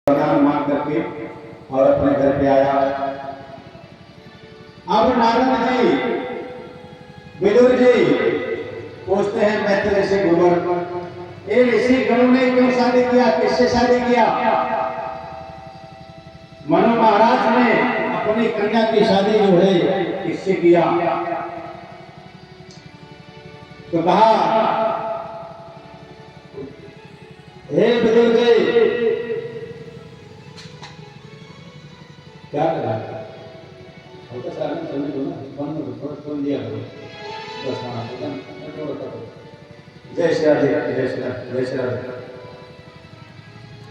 प्रणाम मान करके और अपने घर पे आया। अब नारद जी विदुर जी पूछते हैं मैत्र ऋषि गुरुवर, ये ऋषि गणों ने क्यों शादी किया, किससे शादी किया? मनु महाराज ने अपनी कन्या की शादी जो है किससे किया? तो कहा, हे विदुर जी, क्या करा जय श्री राधे, जय श्री राधे, जय श्री राधे।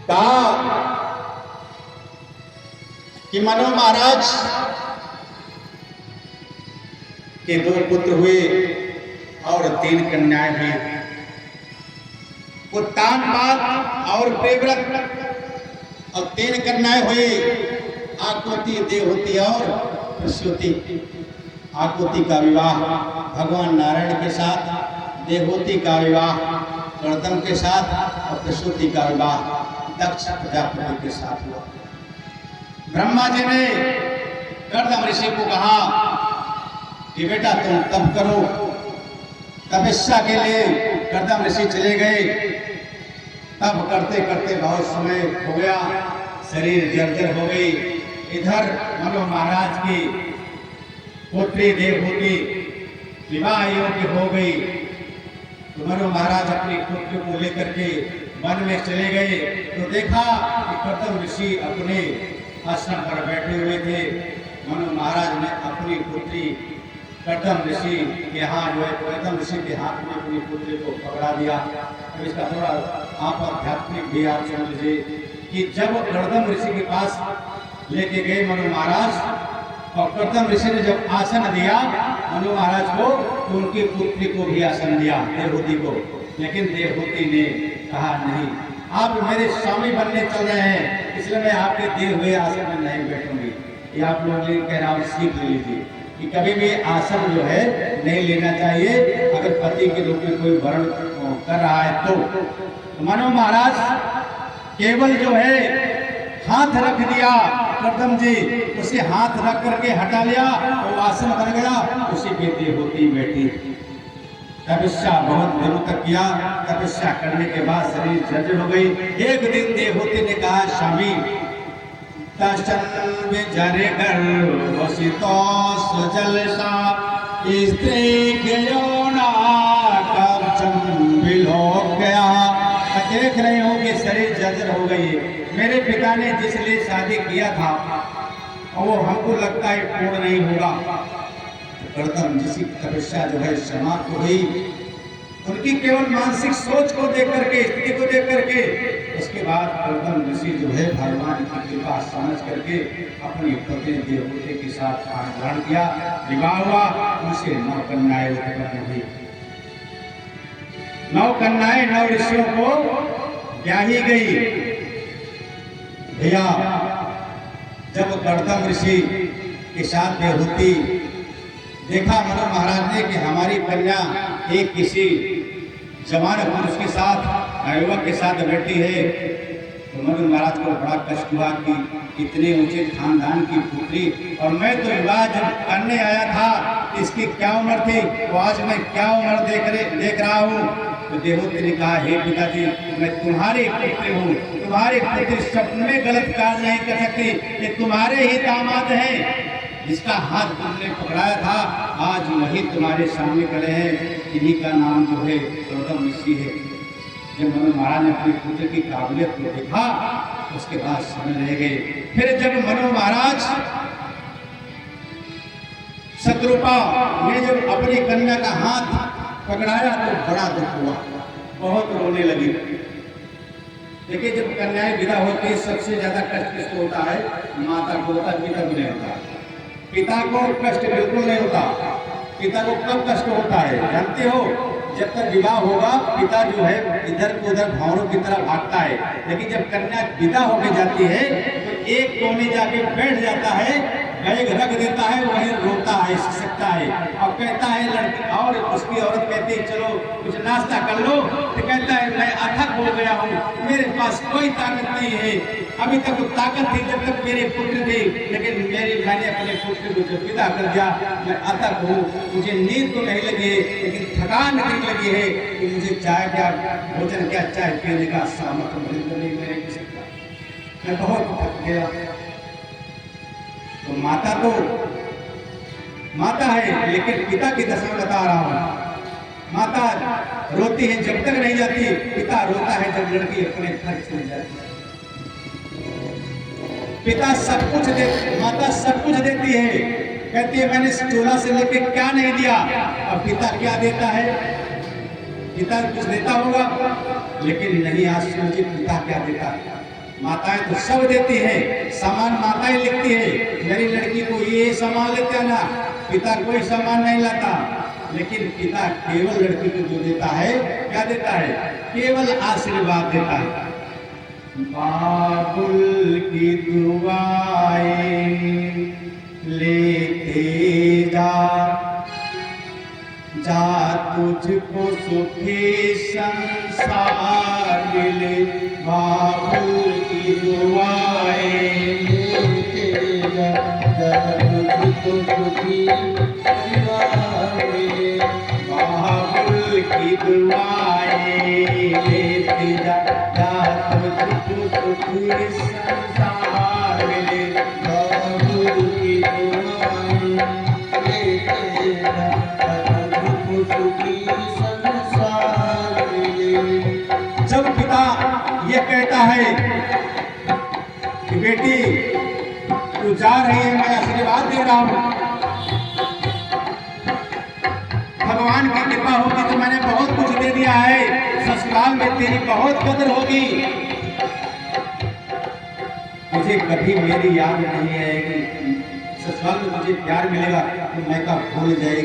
कहा कि मनु महाराज के 2 पुत्र हुए और 3 कन्याएं हुई। उत्तानपाद और प्रियव्रत और 3 कन्याएं हुई, आकृति, देवहूति और प्रसूति। आकृति का विवाह भगवान नारायण के साथ, देवहूति का विवाह कर्दम के साथ और प्रसूति का विवाह दक्ष प्रजापति के साथ हुआ। ब्रह्मा जी ने कर्दम ऋषि को कहा कि बेटा तुम तप करो। तपस्या के लिए कर्दम ऋषि चले गए। तप करते करते बहुत समय हो गया, शरीर जर्जर हो गई। इधर मनु महाराज की पुत्री देवहूति विवाह योग्य हो गई। तो मनु महाराज अपनी पुत्री को लेकर के वन में चले गए तो देखा कि कर्दम ऋषि अपने आश्रम पर बैठे हुए थे। मनु महाराज ने अपनी पुत्री कर्दम ऋषि के हाथ जो है, कर्दम ऋषि के हाथ में अपनी पुत्री को पकड़ा दिया। अब इसका थोड़ा आप आध्यात्मिक भी आप समझ लीजिए कि जब कर्दम ऋषि के पास लेके गए मनु महाराज और कर्दम ऋषि ने जब आसन दिया मनु महाराज को, तो उनकी पुत्री को भी आसन दिया, देवहूति को। लेकिन देवहूति ने कहा, नहीं, आप मेरे स्वामी बनने चल रहे हैं, इसलिए मैं आपके दिए हुए आसन में नहीं बैठूंगी। ये आप लोग कह रहा हूँ, सीख लीजिए कि कभी भी आसन जो है नहीं लेना चाहिए अगर पति के रूप में कोई वर्ण कर रहा है तो। मनु महाराज केवल जो है हाथ रख दिया, कर्दम जी उसे हाथ रख करके हटा लिया, वो आसन बन गया, उसी पे देवहूति बैठी। तपस्या बहुत दिनों तक किया। तपस्या करने के बाद शरीर जर्जर हो गई। एक दिन देवहूति ने कहा, स्वामी तशन विजर गर्भसितो सुजलसा स्त्री गयोना कवचम विलोक गया। देख रहे हो कि शरीर जर्जर हो गई है। मेरे पिता ने जिसलिए शादी किया था और वो हमको लगता है पूर्ण नहीं होगा। कर्दम ऋषि की तपस्या जो है समाप्त हो गई। उनकी केवल मानसिक सोच को देख करके, स्थिति को देख करके, उसके बाद कर्दम ऋषि जो है भगवान की कृपा समझ करके अपनी पत्नी देवहूति के साथ ग्रहण किया, विवाह हुआ। उनसे 9 कन्याएं उत्पन्न हुई। 9 कन्याएं 9 ऋषियों को ब्याही गई। भैया जब कर्दम ऋषि के साथ देवहूति देखा मनु महाराज ने कि हमारी कन्या एक किसी जवान पुरुष के साथ, युवक के साथ बैठी है, तो मनु महाराज को बड़ा कष्ट हुआ कि इतने ऊंचे खानदान की पुत्री, और मैं तो विवाह जब करने आया था इसकी क्या उम्र थी, तो आज मैं क्या उम्र देख रहा हूँ। तो देवहूति ने कहा, हे पिताजी, मैं तुम्हारी पुत्री हूँ, तुम्हारी पुत्री स्वप्न में गलत कार्य नहीं कर सकती, ये तुम्हारे ही दामाद हैं। जिसका हाथ तुमने पकड़ाया था आज वही तुम्हारे सामने खड़े हैं, इन्हीं का नाम जो है कर्दम ऋषि है। जब मनु महाराज ने अपने पुत्र की काबिलियत को देखा उसके बाद समझ रह गए। फिर जब मनु महाराज शत्रुपा ने जब अपनी कन्या का हाथ पकड़ाया तो बड़ा दुख हुआ, बहुत रोने लगी। देखिए जब कन्याएं विदा होती है सबसे ज्यादा कष्ट किसको होता है? माता को होता है, पिता को नहीं होता। पिता को कष्ट बिल्कुल नहीं होता। पिता को कब कष्ट होता है जानते हो? जब तक विवाह होगा पिता जो है इधर को उधर भंवरों की तरह भागता है, लेकिन जब कन्या विदा होकर जाती है तो एक कोने जाके बैठ जाता है, बैग रख देता है, वहीं रोता है, सिसकता है और कहता है लड़की, और उसकी औरत कहती है चलो कुछ नाश्ता कर लो, तो कहता है मैं अथक हो गया हूँ, मेरे पास कोई ताकत नहीं है, अभी तक वो ताकत थी जब तक मेरे पुत्र थे, लेकिन मैंने अपने पुत्र को जब विदा कर दिया, मैं अतक हूँ, मुझे नींद तो नहीं लगी है, लेकिन थकान नहीं लगी है कि मुझे चाय क्या भोजन क्या चाय पीने का सामर्थ्य नहीं मेरे किसी का, मैं बहुत थक गया। तो माता है, लेकिन पिता की दशा बता रहा हूँ। माता रोती है जब तक नहीं जाती, पिता रोता है जब लड़की अपने घर चली जाती है। पिता सब कुछ माता सब कुछ देती है, कहती है मैंने 16 से लेके क्या नहीं दिया, अब पिता क्या देता है? पिता कुछ देता होगा, लेकिन नहीं, आज सोचिए पिता क्या देता है। माताएं तो सब देती है, सामान माताएं लिखती है, मेरी लड़की को ये सामान लेते आना, पिता कोई सामान नहीं लाता, लेकिन पिता केवल लड़की को जो देता है, क्या देता है? केवल आशीर्वाद देता है। बाबुल की दुआएं लेते जा तुझको सुखी संसार मिले, बाबुल की दुआएं लेते जा तुझको सुखी संसार मिले, बाबुल की दुआएं लेते जा तुझको सुखी संसार मिले, बाबुल की दुआएं लेते जा सुखी संसार मिले। जब पिता ये कहता है कि बेटी तू जा रही है, मैं आशीर्वाद दे रहा हूं, भगवान की कृपा होगी तो मैंने बहुत कुछ दे दिया है, ससुराल में तेरी बहुत कदर होगी, मुझे कभी मेरी याद नहीं आएगी, ससुराल में मुझे प्यार मिलेगा तो मैं का भूल जाएगी।